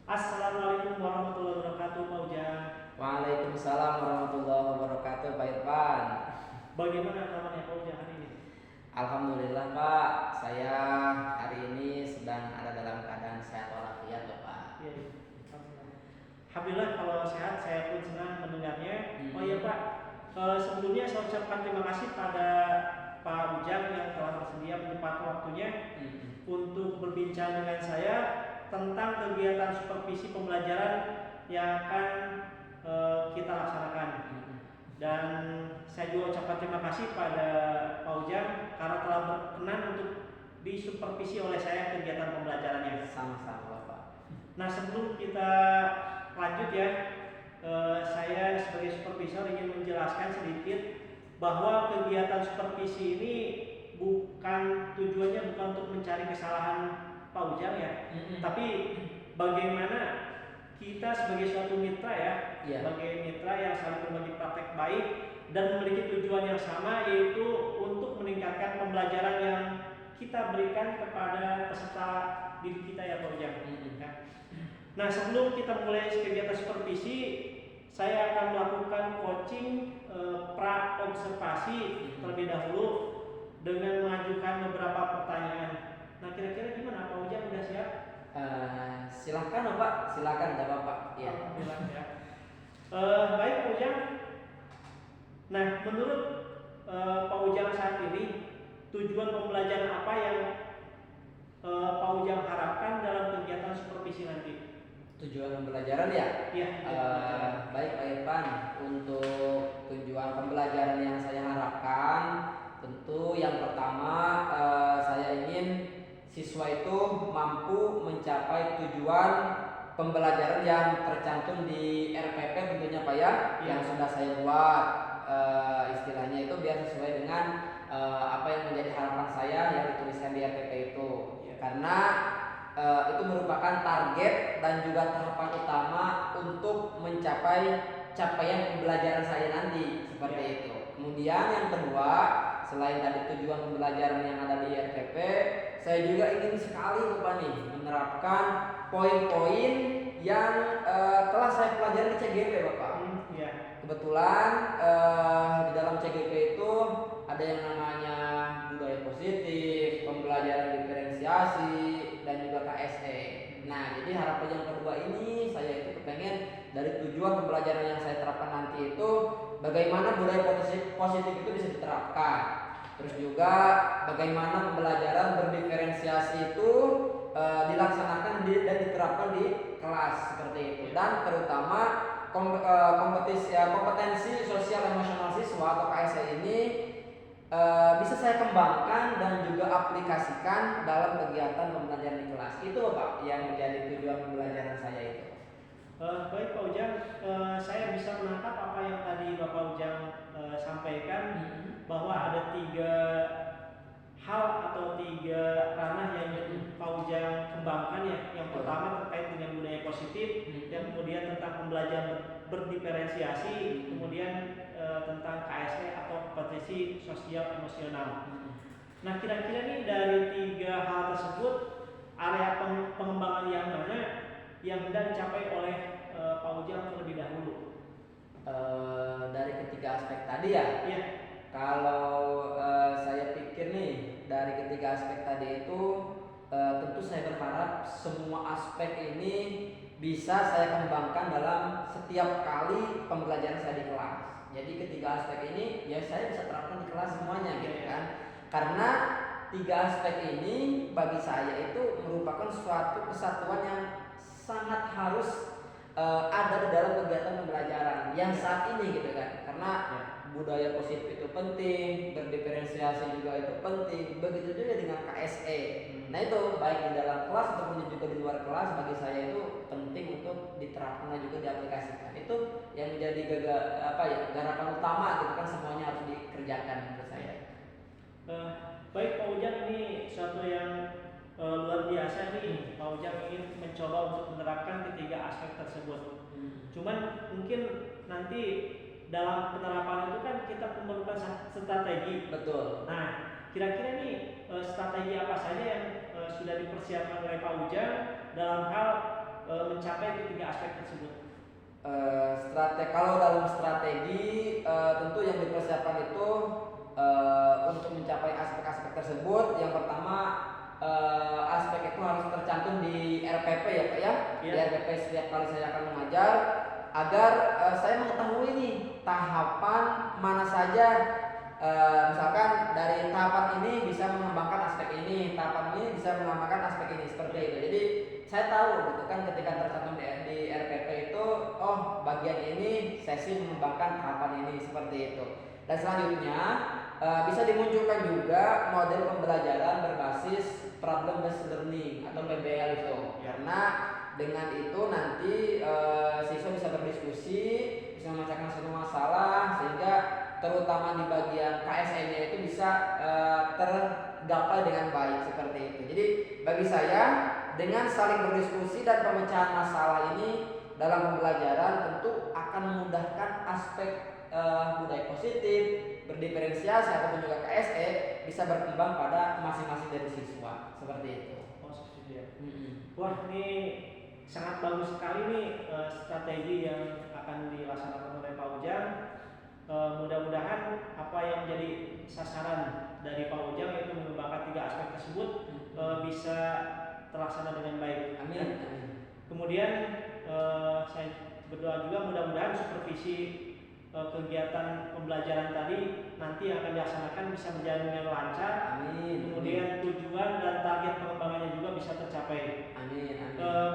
Assalamualaikum warahmatullahi wabarakatuh, Pak Ujang. Waalaikumsalam warahmatullahi wabarakatuh, Pak Irfan. Bagaimana kabarnya Pak Ujang hari ini? Alhamdulillah Pak, saya hari ini sedang ada dalam keadaan sehat walafiat Bapak. Iya, iya. Alhamdulillah kalau sehat, saya pun senang mendengarnya. Oh iya Hmm. Pak, sebelumnya saya ucapkan terima kasih pada Pak Ujang yang telah bersedia menyempatkan waktunya untuk berbincang dengan saya tentang kegiatan supervisi pembelajaran yang akan kita laksanakan. Dan saya juga ucapkan terima kasih pada Pak Ujang karena telah berkenan untuk disupervisi oleh saya kegiatan pembelajarannya. Sama-sama Bapak. Nah, sebelum kita lanjut ya, saya sebagai supervisor ingin menjelaskan sedikit bahwa kegiatan supervisi ini tujuannya bukan untuk mencari kesalahan Pak Ujang ya, tapi bagaimana kita sebagai suatu mitra ya, sebagai mitra yang saling berbagi praktek baik dan memiliki tujuan yang sama, yaitu untuk meningkatkan pembelajaran yang kita berikan kepada peserta didik kita ya Pak Ujang. Nah, sebelum kita mulai kegiatan supervisi, saya akan melakukan coaching pra observasi terlebih dahulu dengan mengajukan beberapa pertanyaan. Nah, kira-kira gimana Pak Ujang, udah siap? Silahkan Bapak, silahkan jawab Pak. Ya. Baik Pak Ujang. Nah, menurut Pak Ujang saat ini, tujuan pembelajaran apa yang Pak Ujang harapkan dalam kegiatan supervisi nanti? Tujuan pembelajaran ya? Iya. Baik Pak Irfan, untuk tujuan pembelajaran yang saya harapkan, tentu yang pertama saya ingin siswa itu mampu mencapai tujuan pembelajaran yang tercantum di RPP tentunya Pak ya, yang sudah saya buat. Istilahnya itu biar sesuai dengan apa yang menjadi harapan saya yang dituliskan di RPP itu. Karena itu merupakan target dan juga tahapan utama untuk mencapai capaian pembelajaran saya nanti, seperti itu. Kemudian yang kedua, selain tadi tujuan pembelajaran yang ada di RPP, saya juga ingin sekali Bapak nih menerapkan poin-poin yang telah saya pelajari di CGP Bapak. Kebetulan di dalam CGP itu ada yang namanya budaya positif, pembelajaran diferensiasi, dan juga KSE. Nah, jadi harapan yang kedua ini saya itu kepengen dari tujuan pembelajaran yang saya terapkan nanti itu bagaimana budaya positif itu bisa diterapkan. Terus juga bagaimana pembelajaran berdiferensiasi itu dilaksanakan dan diterapkan di kelas seperti itu. Dan terutama kompetensi sosial emosional siswa atau KSE ini bisa saya kembangkan dan juga aplikasikan dalam kegiatan pembelajaran di kelas. Itu Bapak yang menjadi tujuan pembelajaran saya itu. Baik Pak Ujang, saya bisa menangkap apa yang tadi Bapak Ujang sampaikan, bahwa ada 3 hal atau 3 ranah yang Pak Ujang kembangkan ya. Yang pertama terkait dengan budaya positif, yang kemudian tentang pembelajaran berdiferensiasi, kemudian tentang KSE atau kompetensi sosial emosional. Nah, kira-kira nih dari 3 hal tersebut, area pengembangan yang mana yang hendak dicapai oleh Pak Ujang terlebih dahulu? Dari ketiga aspek tadi ya? Iya. Kalau saya pikir nih dari ketiga aspek tadi itu tentu saya berharap semua aspek ini bisa saya kembangkan dalam setiap kali pembelajaran saya di kelas. Jadi ketiga aspek ini ya saya bisa terapkan di kelas semuanya gitu kan. Karena 3 aspek ini bagi saya itu merupakan suatu kesatuan yang sangat harus ada di dalam kegiatan pembelajaran yang saat ini gitu kan. Karena budaya positif itu penting, berdiferensiasi juga itu penting, begitu juga dengan KSE. Nah itu baik di dalam kelas ataupun juga di luar kelas, bagi saya itu penting untuk diterapkan dan juga diaplikasikan. Itu yang menjadi garapan utama gitu kan, semuanya harus dikerjakan menurut saya. Baik Pak Ujang, ini suatu yang luar biasa nih. Pak Ujang ingin mencoba untuk menerapkan ketiga aspek tersebut. Cuman mungkin nanti dalam penerapan itu kan kita memerlukan strategi. Betul. Nah, kira-kira nih strategi apa saja yang sudah dipersiapkan oleh Pak Ujang dalam hal mencapai ketiga aspek tersebut? Kalau dalam strategi tentu yang dipersiapkan itu untuk mencapai aspek-aspek tersebut, yang pertama aspek itu harus tercantum di RPP ya Pak ya. Di RPP setiap kali saya akan mengajar, agar saya mengetahui nih tahapan mana saja. Misalkan dari tahapan ini bisa mengembangkan aspek ini, tahapan ini bisa mengembangkan aspek ini, seperti itu. Jadi saya tahu gitu kan, ketika tercantum di RPP itu, oh bagian ini sesi mengembangkan tahapan ini, seperti itu. Dan selanjutnya bisa dimunculkan juga model pembelajaran berbasis problem based learning atau PBL itu. Karena dengan itu nanti siswa bisa berdiskusi, bisa memecahkan suatu masalah, sehingga terutama di bagian KSN-nya itu bisa tergapai dengan baik, seperti itu. Jadi bagi saya, dengan saling berdiskusi dan pemecahan masalah ini dalam pembelajaran tentu akan memudahkan aspek budaya positif, berdiferensiasi ataupun juga KSE bisa berkembang pada masing-masing dari siswa, seperti itu. Wah, ini sangat bagus sekali nih strategi yang akan dilaksanakan oleh Pak Ujang. Mudah-mudahan apa yang menjadi sasaran dari Pak Ujang, yaitu mengembangkan tiga aspek tersebut, bisa terlaksana dengan baik. Amin. Kemudian saya berdoa juga mudah-mudahan supervisi kegiatan pembelajaran tadi nanti yang akan dilaksanakan bisa berjalan dengan lancar. Amin. Kemudian tujuan dan target pengembangannya juga bisa tercapai. Amin.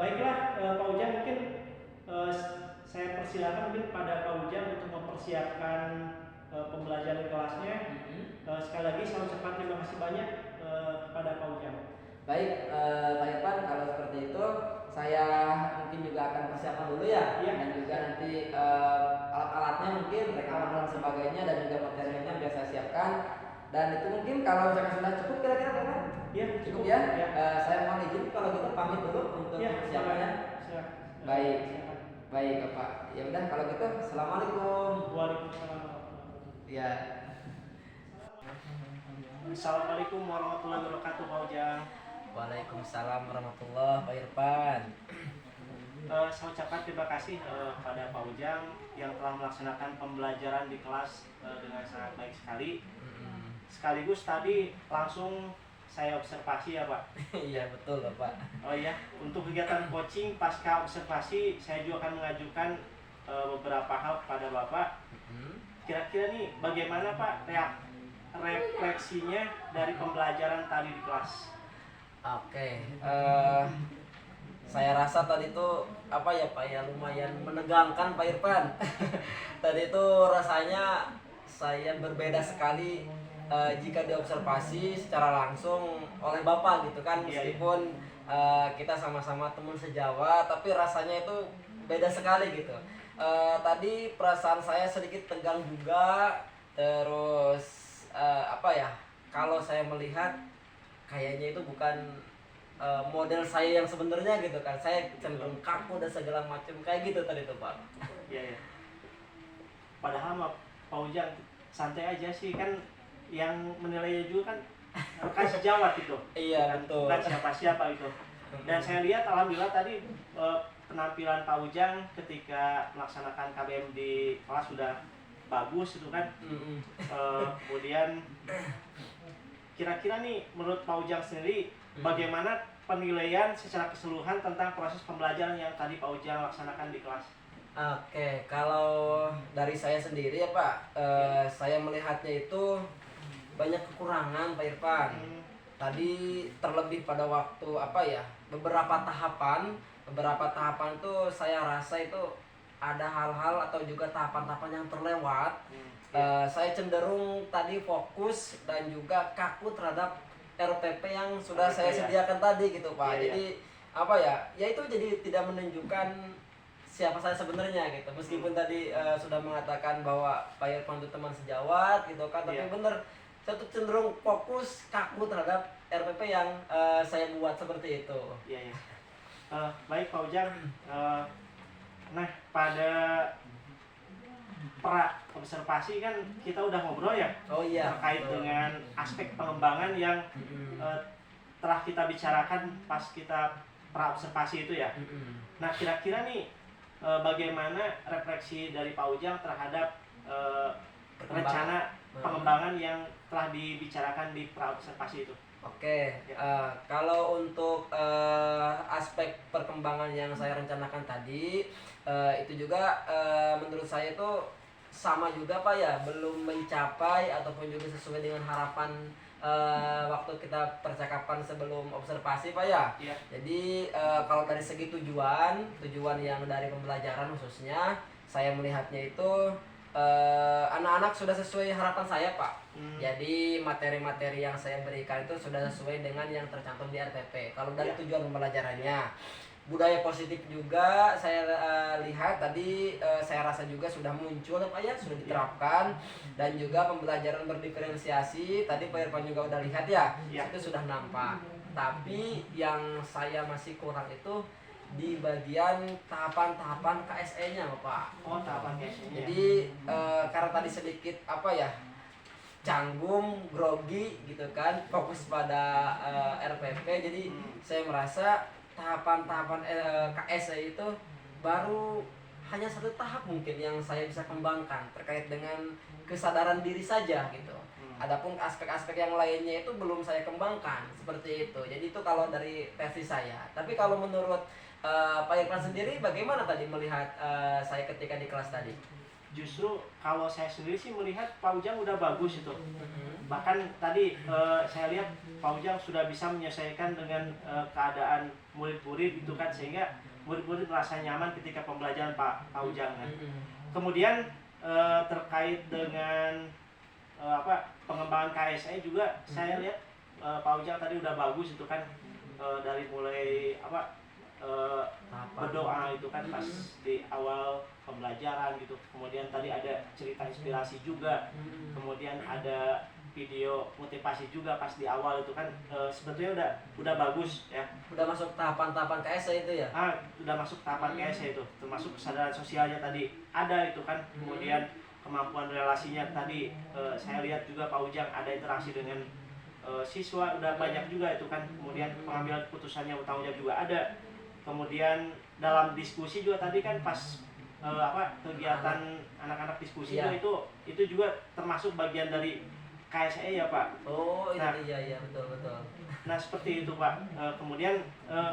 Baiklah Pak Ujang, mungkin saya persilakan mungkin pada Pak Ujang untuk mempersiapkan pembelajaran kelasnya. Sekali lagi saya ucapkan terima kasih banyak kepada Pak Ujang. Baik, Pak Irfan, kalau seperti itu saya mungkin juga akan persiapkan dulu ya. Dan juga nanti alat-alatnya mungkin, rekaman dan sebagainya, dan juga materialnya biar saya siapkan. Dan itu mungkin kalau misalkan sudah cukup kira-kira Pak Irfan? Iya, cukup ya. Saya mohon izin kalau gitu pamit dulu untuk persiapannya. Baik. Baik Pak. Ya udah kalau gitu, assalamualaikum. Waalaikumsalam. Ya. Assalamualaikum warahmatullahi wabarakatuh Pak Ujang. Waalaikumsalam warahmatullahi Pak Irfan. Saya ucapkan terima kasih pada Pak Ujang yang telah melaksanakan pembelajaran di kelas dengan sangat baik sekali. Sekaligus tadi langsung saya observasi ya Pak. Iya betul Pak. Oh iya, untuk kegiatan coaching pasca observasi saya juga akan mengajukan beberapa hal kepada Bapak. Kira-kira nih bagaimana Pak refleksinya dari pembelajaran tadi di kelas? Oke, saya rasa tadi itu apa ya Pak ya, lumayan menegangkan Pak Irfan. Tadi itu rasanya saya berbeda sekali jika diobservasi secara langsung oleh Bapak gitu kan, meskipun kita sama-sama teman sejawat, tapi rasanya itu beda sekali gitu. Tadi perasaan saya sedikit tegang juga, terus apa ya, kalau saya melihat kayaknya itu bukan model saya yang sebenarnya gitu kan. Saya cenderung kaku dan segala macam kayak gitu tadi tuh Pak. Iya. Padahal Pak Ujang santai aja sih, kan yang menilainya juga kan rekan sejawat itu. Iya betul. Bukan siapa-siapa itu. Dan saya lihat alhamdulillah tadi penampilan Pak Ujang ketika melaksanakan KBM di kelas sudah bagus itu kan. Kemudian kira-kira nih menurut Pak Ujang sendiri bagaimana penilaian secara keseluruhan tentang proses pembelajaran yang tadi Pak Ujang laksanakan di kelas? Oke, kalau dari saya sendiri ya Pak, saya melihatnya itu banyak kekurangan Pak Irfan. Tadi terlebih pada waktu apa ya, beberapa tahapan itu saya rasa itu ada hal-hal atau juga tahapan-tahapan yang terlewat. Saya cenderung tadi fokus dan juga kaku terhadap RPP yang sudah saya sediakan tadi gitu Pak. Jadi apa ya, ya itu jadi tidak menunjukkan siapa saya sebenarnya gitu. Meskipun tadi sudah mengatakan bahwa Pak Irfan itu teman sejawat gitu kan, tapi bener saya tuh cenderung fokus kaku terhadap RPP yang saya buat seperti itu. Iya. Baik Pak Ujang. Nah, pada pra observasi kan kita udah ngobrol ya. Oh iya. Terkait dengan aspek pengembangan yang telah kita bicarakan pas kita praobservasi itu ya. Nah kira-kira nih bagaimana refleksi dari Pak Ujang terhadap rencana pengembangan yang telah dibicarakan di praobservasi itu? Oke, kalau untuk aspek perkembangan yang saya rencanakan tadi, itu juga menurut saya itu sama juga Pak ya, belum mencapai ataupun juga sesuai dengan harapan waktu kita percakapan sebelum observasi Pak ya. Jadi kalau dari segi tujuan yang dari pembelajaran khususnya, saya melihatnya itu anak-anak sudah sesuai harapan saya Pak. Jadi materi-materi yang saya berikan itu sudah sesuai dengan yang tercantum di RPP. Kalau dari tujuan pembelajarannya, budaya positif juga saya lihat tadi, saya rasa juga sudah muncul Pak ya, sudah diterapkan. Dan juga pembelajaran berdiferensiasi tadi Pak Irfan juga udah lihat ya, itu sudah nampak. Tapi yang saya masih kurang itu di bagian tahapan-tahapan KSE-nya Pak. Oh, tahapan KSE-nya. Jadi karena tadi sedikit canggung, grogi gitu kan, fokus pada RPP, jadi saya merasa tahapan-tahapan KSE itu baru hanya satu tahap mungkin yang saya bisa kembangkan terkait dengan kesadaran diri saja gitu. Adapun aspek-aspek yang lainnya itu belum saya kembangkan seperti itu. Jadi itu kalau dari versi saya. Tapi kalau menurut Pak Irfan sendiri bagaimana tadi melihat saya ketika di kelas tadi? Justru kalau saya sendiri sih melihat Pak Ujang udah bagus itu. Bahkan tadi saya lihat Pak Ujang sudah bisa menyesuaikan dengan keadaan murid-murid itu kan, sehingga murid-murid merasa nyaman ketika pembelajaran Pak Ujang kan. Kemudian terkait dengan pengembangan KSE juga saya lihat Pak Ujang tadi udah bagus itu kan, dari mulai berdoa itu kan pas di awal pembelajaran gitu. Kemudian tadi ada cerita inspirasi juga, kemudian ada video motivasi juga pas di awal itu kan. Sebetulnya udah bagus ya. Udah masuk tahapan-tahapan KSE itu ya? Udah masuk tahapan KSE itu, termasuk kesadaran sosialnya tadi ada itu kan. Kemudian kemampuan relasinya tadi saya lihat juga Pak Ujang ada interaksi dengan siswa udah banyak juga itu kan. Kemudian pengambilan keputusannya tanggung jawab juga ada. Kemudian dalam diskusi juga tadi kan pas kegiatan anak-anak diskusi itu juga termasuk bagian dari KSE ya Pak. Oh iya betul. Nah seperti itu Pak. Kemudian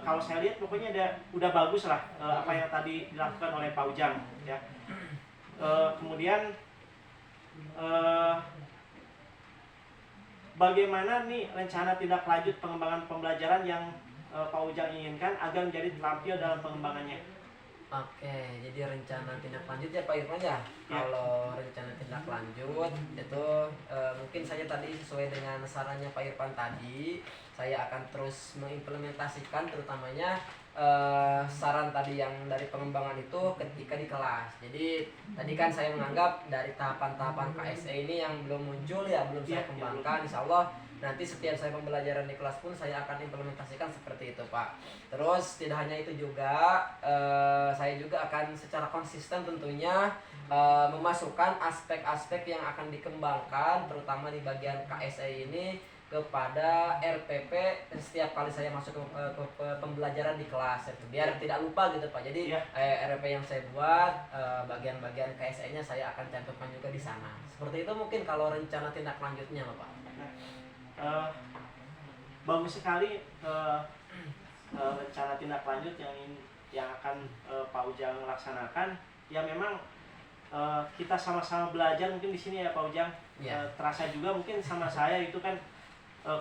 kalau saya lihat pokoknya udah bagus lah apa yang tadi dilakukan oleh Pak Ujang ya. Kemudian bagaimana nih rencana tindak lanjut pengembangan pembelajaran yang Pak Ujang inginkan agar menjadi terampil dalam pengembangannya? Oke, jadi rencana tindak lanjut ya Pak Irfan ya. Kalau rencana tindak lanjut itu mungkin saja tadi sesuai dengan sarannya Pak Irfan tadi, saya akan terus mengimplementasikan terutamanya saran tadi yang dari pengembangan itu ketika di kelas. Jadi tadi kan saya menganggap dari tahapan-tahapan KSE ini yang belum muncul ya, belum saya kembangkan. Insya Allah nanti setiap saya pembelajaran di kelas pun saya akan implementasikan seperti itu Pak. Terus tidak hanya itu juga, saya juga akan secara konsisten tentunya memasukkan aspek-aspek yang akan dikembangkan terutama di bagian KSE ini kepada RPP setiap kali saya masuk ke pembelajaran di kelas itu, biar tidak lupa gitu Pak. Jadi RPP yang saya buat bagian-bagian KSE-nya saya akan cantumkan juga di sana. Seperti itu mungkin kalau rencana tindak lanjutnya Pak. Bagus sekali rencana tindak lanjut yang akan Pak Ujang laksanakan. Ya memang kita sama-sama belajar mungkin di sini ya Pak Ujang. Terasa juga mungkin sama saya itu kan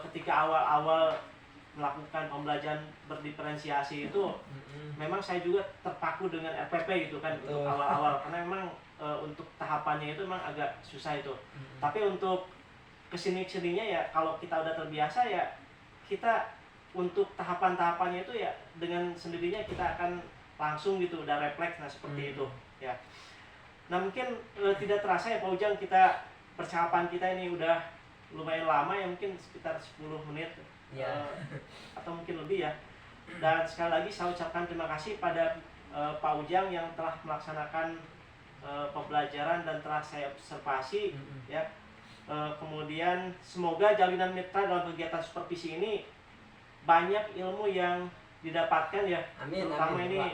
ketika awal-awal melakukan pembelajaran berdiferensiasi itu memang saya juga terpaku dengan RPP gitu kan untuk awal-awal, karena memang untuk tahapannya itu memang agak susah itu. Tapi untuk kesini-sininya ya kalau kita udah terbiasa ya kita untuk tahapan-tahapannya itu ya dengan sendirinya kita akan langsung gitu udah refleks. Nah seperti itu ya. Nah mungkin tidak terasa ya Pak Ujang, kita percakapan kita ini udah lumayan lama ya, mungkin sekitar 10 menit atau mungkin lebih ya. Dan sekali lagi saya ucapkan terima kasih pada Pak Ujang yang telah melaksanakan pembelajaran dan telah saya observasi ya. Kemudian semoga jalinan mitra dalam kegiatan supervisi ini banyak ilmu yang didapatkan ya. Amin. Terutama Amin, ini Pak.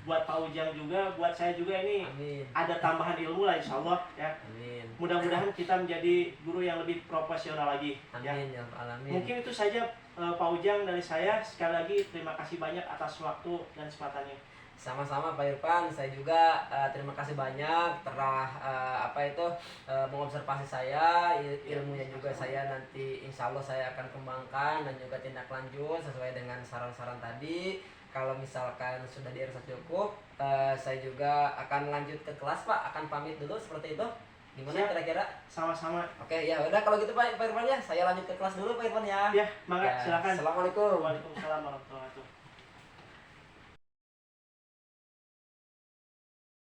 buat Pak Ujang juga, buat saya juga ini Amin. ada tambahan ilmu lah insya Allah ya. Amin. Mudah-mudahan kita menjadi guru yang lebih profesional lagi. Amin ya alamin. Mungkin itu saja Pak Ujang dari saya. Sekali lagi terima kasih banyak atas waktu dan kesempatannya. Sama-sama Pak Irfan, saya juga terima kasih banyak telah mengobservasi saya, ilmunya juga saya nanti insya Allah saya akan kembangkan dan juga tindak lanjut sesuai dengan saran-saran tadi. Kalau misalkan sudah dirasa cukup, saya juga akan lanjut ke kelas Pak, akan pamit dulu seperti itu. Gimana kira-kira? Sama-sama. Oke, ya udah kalau gitu Pak Irfan ya, saya lanjut ke kelas dulu Pak Irfan ya. Ya, mangga silakan. Assalamualaikum. Waalaikumsalam warahmatullahi wabarakatuh.